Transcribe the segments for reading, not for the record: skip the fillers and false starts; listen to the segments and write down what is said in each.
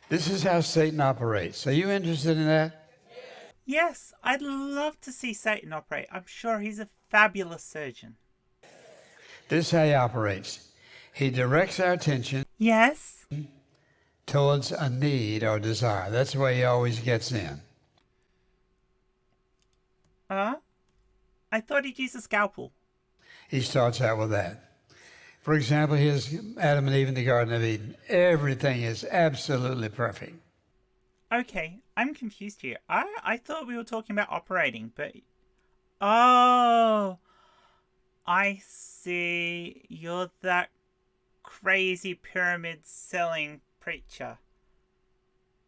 This is how Satan operates. Are you interested in that? Yes, I'd love to see Satan operate. I'm sure he's a fabulous surgeon. This is how he operates. He directs our attention Yes? towards a need or desire. That's the way he always gets in. Uh? I thought he'd use a scalpel. He starts out with that. For example, here's Adam and Eve in the Garden of Eden. Everything is absolutely perfect. Okay, I'm confused here. I thought we were talking about operating, but... Oh! I see. You're that crazy pyramid selling preacher.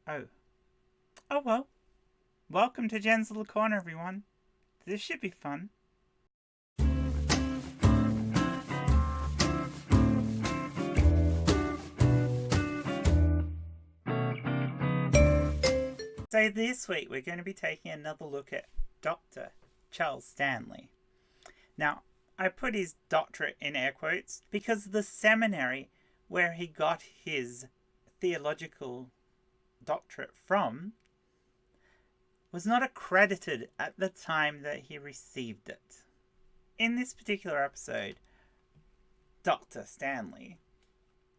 Oh. Oh well. Welcome to Jen's Little Corner, everyone. This should be fun. So this week we're going to be taking another look at Dr. Charles Stanley. Now, I put his doctorate in air quotes because the seminary where he got his theological doctorate from was not accredited at the time that he received it. In this particular episode, Dr. Stanley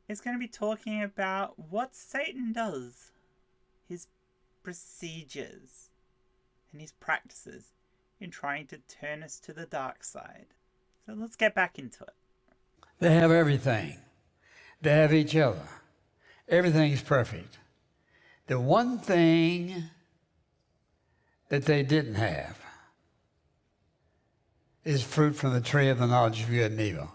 is going to be talking about what Satan does, his procedures, and his practices in trying to turn us to the dark side. So let's get back into it. They have everything. They have each other. Everything's perfect. The one thing that they didn't have is fruit from the tree of the knowledge of good and evil.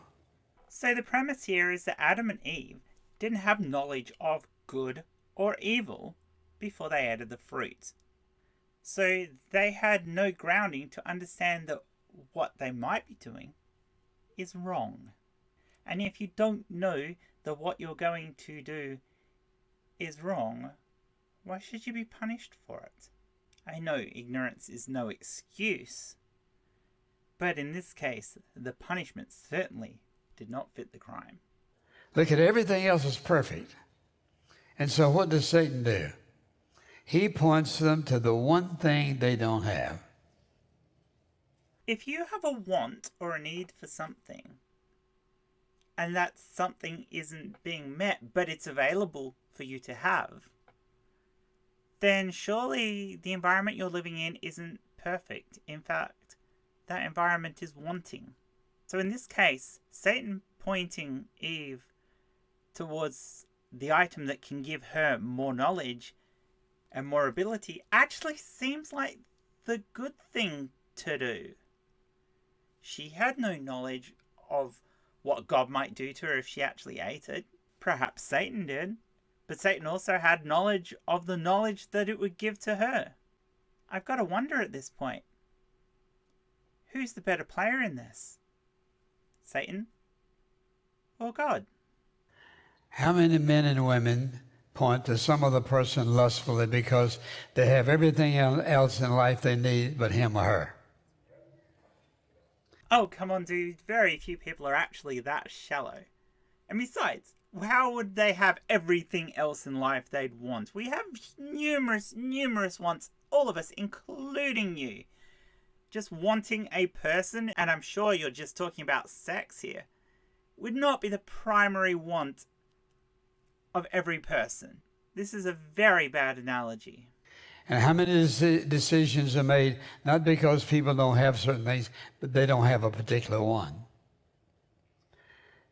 So the premise here is that Adam and Eve didn't have knowledge of good or evil before they ate of the fruit. So they had no grounding to understand that what they might be doing is wrong. And if you don't know that what you're going to do is wrong, why should you be punished for it? I know ignorance is no excuse, but in this case, the punishment certainly did not fit the crime. Look at everything else is perfect. And so what does Satan do? He points them to the one thing they don't have. If you have a want or a need for something, and that something isn't being met, but it's available for you to have, then surely the environment you're living in isn't perfect. In fact, that environment is wanting. So in this case, Satan pointing Eve towards the item that can give her more knowledge and more ability actually seems like the good thing to do. She had no knowledge of what God might do to her if she actually ate it. Perhaps Satan did. But Satan also had knowledge of the knowledge that it would give to her. I've got to wonder at this point, who's the better player in this? Satan or God? How many men and women point to some other person lustfully because they have everything else in life they need but him or her? Oh, come on, dude. Very few people are actually that shallow. And besides, how would they have everything else in life they'd want? We have numerous wants, all of us, including you. Just wanting a person, and I'm sure you're just talking about sex here, would not be the primary want of every person. This is a very bad analogy. And how many decisions are made not because people don't have certain things, but they don't have a particular one?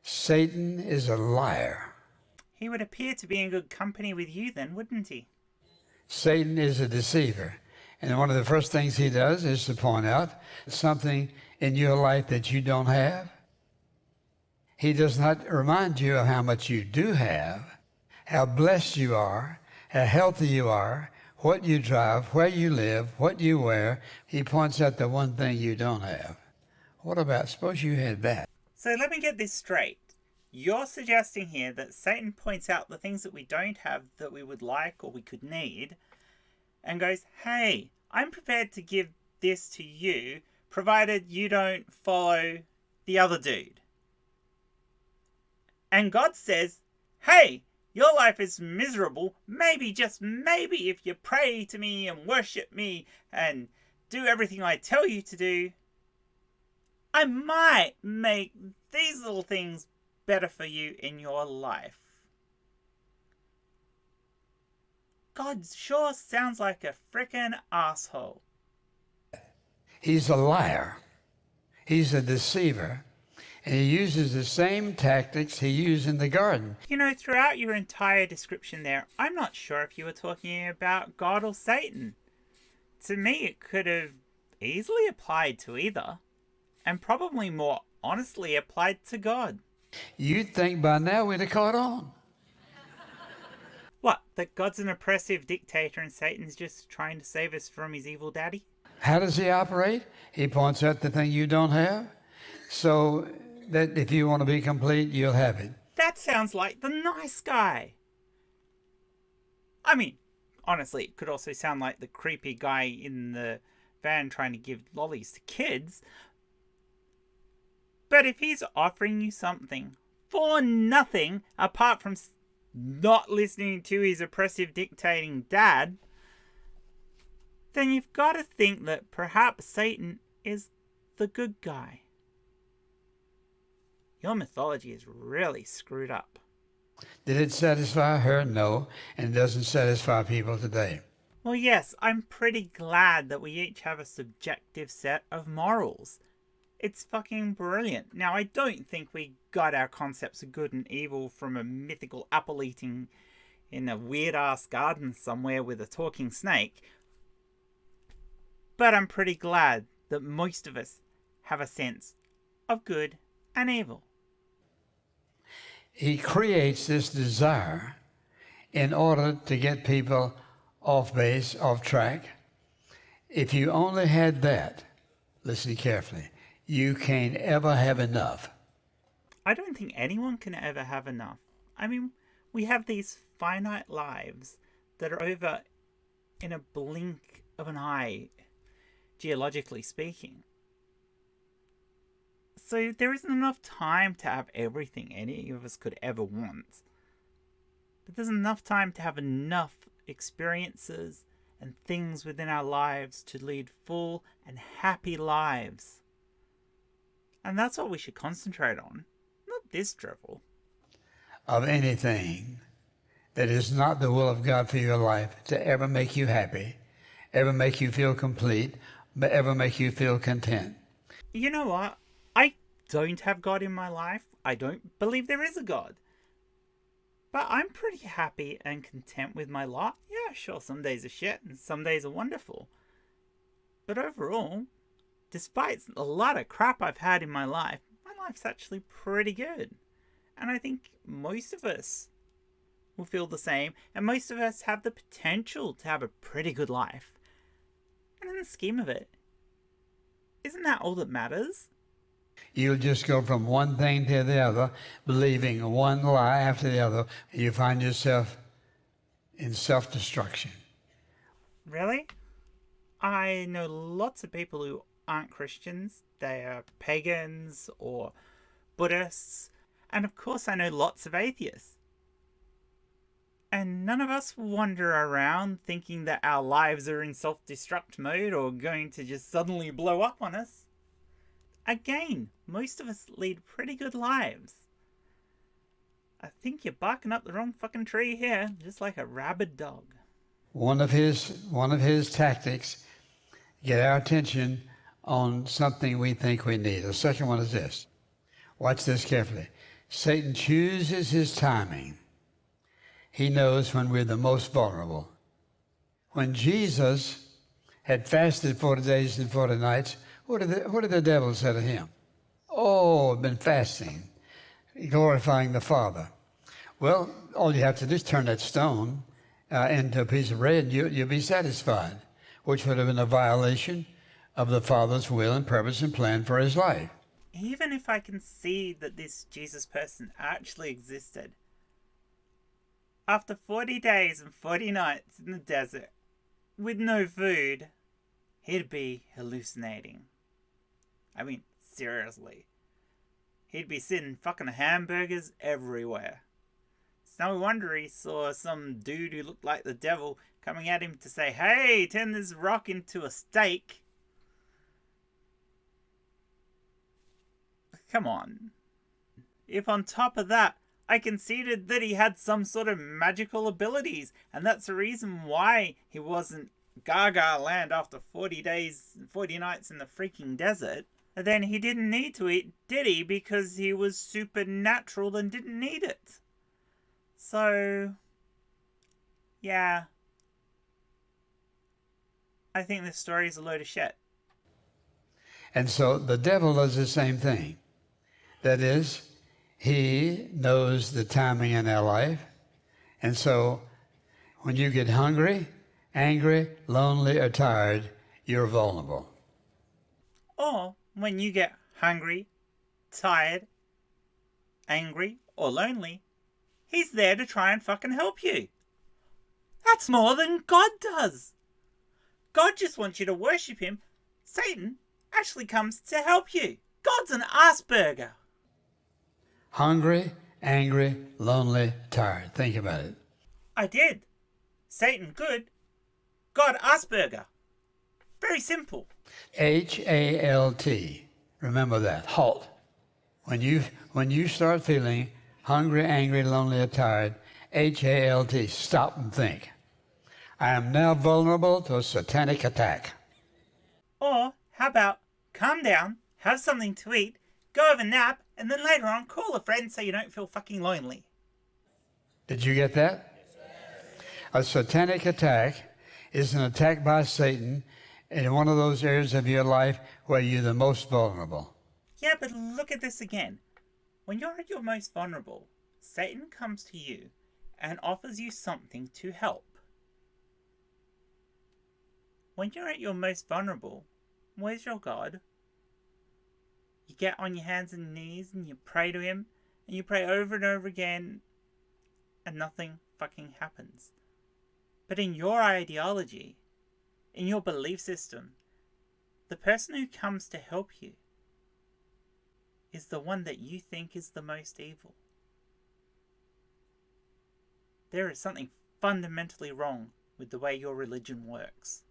Satan is a liar. He would appear to be in good company with you then, wouldn't he? Satan is a deceiver. And one of the first things he does is to point out something in your life that you don't have. He does not remind you of how much you do have, how blessed you are, how healthy you are, what you drive, where you live, what you wear. He points out the one thing you don't have. What about, suppose you had that? So let me get this straight. You're suggesting here that Satan points out the things that we don't have that we would like or we could need and goes, hey, I'm prepared to give this to you provided you don't follow the other dude. And God says, hey, your life is miserable. Maybe, just maybe, if you pray to me and worship me and do everything I tell you to do, I might make these little things better for you in your life. God sure sounds like a frickin' asshole. He's a liar. He's a deceiver. And he uses the same tactics he used in the garden. You know, throughout your entire description there, I'm not sure if you were talking about God or Satan. To me, it could have easily applied to either, and probably more honestly applied to God. You'd think by now we'd have caught on. What, that God's an oppressive dictator and Satan's just trying to save us from his evil daddy? How does he operate? He points out the thing you don't have, so that if you want to be complete, you'll have it. That sounds like the nice guy. I mean, honestly, it could also sound like the creepy guy in the van trying to give lollies to kids. But if he's offering you something for nothing, apart from not listening to his oppressive dictating dad, then you've got to think that perhaps Satan is the good guy. Your mythology is really screwed up. Did it satisfy her? No, and it doesn't satisfy people today. Well, yes, I'm pretty glad that we each have a subjective set of morals. It's fucking brilliant. Now, I don't think we got our concepts of good and evil from a mythical apple eating in a weird-ass garden somewhere with a talking snake. But I'm pretty glad that most of us have a sense of good and evil. He creates this desire in order to get people off base, off track. If you only had that, listen carefully, you can't ever have enough. I don't think anyone can ever have enough. I mean, we have these finite lives that are over in a blink of an eye, geologically speaking. So there isn't enough time to have everything any of us could ever want. But there's enough time to have enough experiences and things within our lives to lead full and happy lives. And that's what we should concentrate on, not this drivel. Of anything that is not the will of God for your life to ever make you happy, ever make you feel complete, but ever make you feel content. You know what? I don't have God in my life. I don't believe there is a God. But I'm pretty happy and content with my lot. Yeah, sure, some days are shit and some days are wonderful. But overall, despite a lot of crap I've had in my life's actually pretty good. And I think most of us will feel the same, and most of us have the potential to have a pretty good life. And in the scheme of it, isn't that all that matters? You'll just go from one thing to the other, believing one lie after the other. You find yourself in self-destruction. Really? I know lots of people who aren't Christians. They are pagans or Buddhists. And of course I know lots of atheists. And none of us wander around thinking that our lives are in self-destruct mode or going to just suddenly blow up on us. Again, most of us lead pretty good lives. I think you're barking up the wrong fucking tree here, just like a rabid dog. One of his tactics, get our attention on something we think we need. The second one is this. Watch this carefully. Satan chooses his timing. He knows when we're the most vulnerable. When Jesus had fasted 40 days and 40 nights, what did the devil say to him? Oh, I've been fasting, glorifying the Father. Well, all you have to do is turn that stone into a piece of bread and you'll be satisfied, which would have been a violation of the Father's will and purpose and plan for his life. Even if I can see that this Jesus person actually existed, after 40 days and 40 nights in the desert with no food, he'd be hallucinating. I mean, seriously. He'd be sitting fucking hamburgers everywhere. no wonder he saw some dude who looked like the devil coming at him to say, hey, turn this rock into a steak. Come on. If on top of that, I conceded that he had some sort of magical abilities, and that's the reason why he wasn't Gaga land after 40 days, 40 nights in the freaking desert, then he didn't need to eat, did he? Because he was supernatural and didn't need it. So, yeah. I think this story is a load of shit. And so the devil does the same thing. That is, he knows the timing in our life. And so when you get hungry, angry, lonely, or tired, you're vulnerable. Or when you get hungry, tired, angry, or lonely, he's there to try and fucking help you. That's more than God does. God just wants you to worship him. Satan actually comes to help you. God's an Asperger. Hungry, angry, lonely, tired. Think about it. I did. Satan good. God Asperger. Very simple. HALT. Remember that. Halt. When you start feeling hungry, angry, lonely, or tired, HALT. Stop and think. I am now vulnerable to a satanic attack. Or how about calm down, have something to eat, go have a nap, and then later on call a friend so you don't feel fucking lonely. Did you get that? A satanic attack is an attack by Satan in one of those areas of your life where you're the most vulnerable. Yeah, but look at this again. When you're at your most vulnerable, Satan comes to you and offers you something to help. When you're at your most vulnerable, where's your God? You get on your hands and knees and you pray to him, and you pray over and over again, and nothing fucking happens. But in your ideology, in your belief system, the person who comes to help you is the one that you think is the most evil. There is something fundamentally wrong with the way your religion works.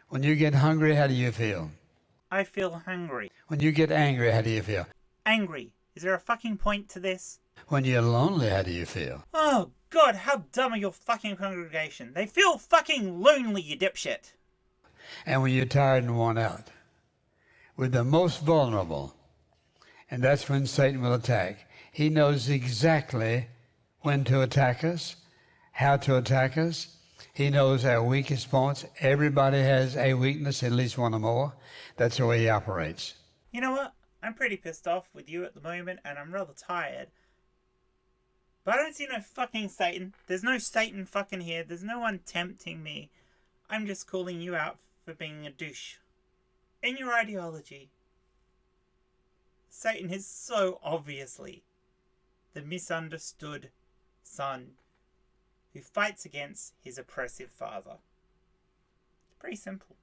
When you get hungry, how do you feel? I feel hungry. When you get angry, how do you feel? Angry. Is there a fucking point to this? When you're lonely, how do you feel? Oh God, how dumb are your fucking congregation? They feel fucking lonely, you dipshit. And when you're tired and worn out. We're the most vulnerable. And that's when Satan will attack. He knows exactly when to attack us, how to attack us. He knows our weakest points. Everybody has a weakness, at least one or more. That's the way he operates. You know what? I'm pretty pissed off with you at the moment, and I'm rather tired. But I don't see no fucking Satan. There's no Satan fucking here. There's no one tempting me. I'm just calling you out for being a douche. In your ideology, Satan is so obviously the misunderstood son who fights against his oppressive father. It's pretty simple.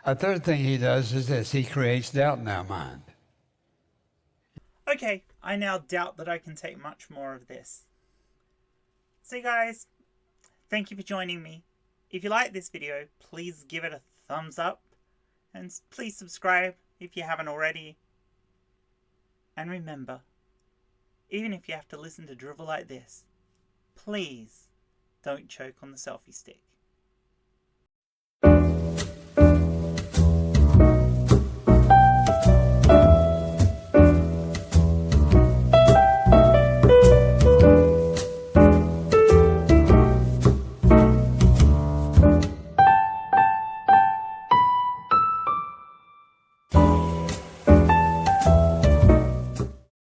A third thing he does is this. He creates doubt in our mind. Okay, I now doubt that I can take much more of this. So guys, thank you for joining me. If you like this video, please give it a thumbs up. And please subscribe if you haven't already. And remember, even if you have to listen to drivel like this, please don't choke on the selfie stick.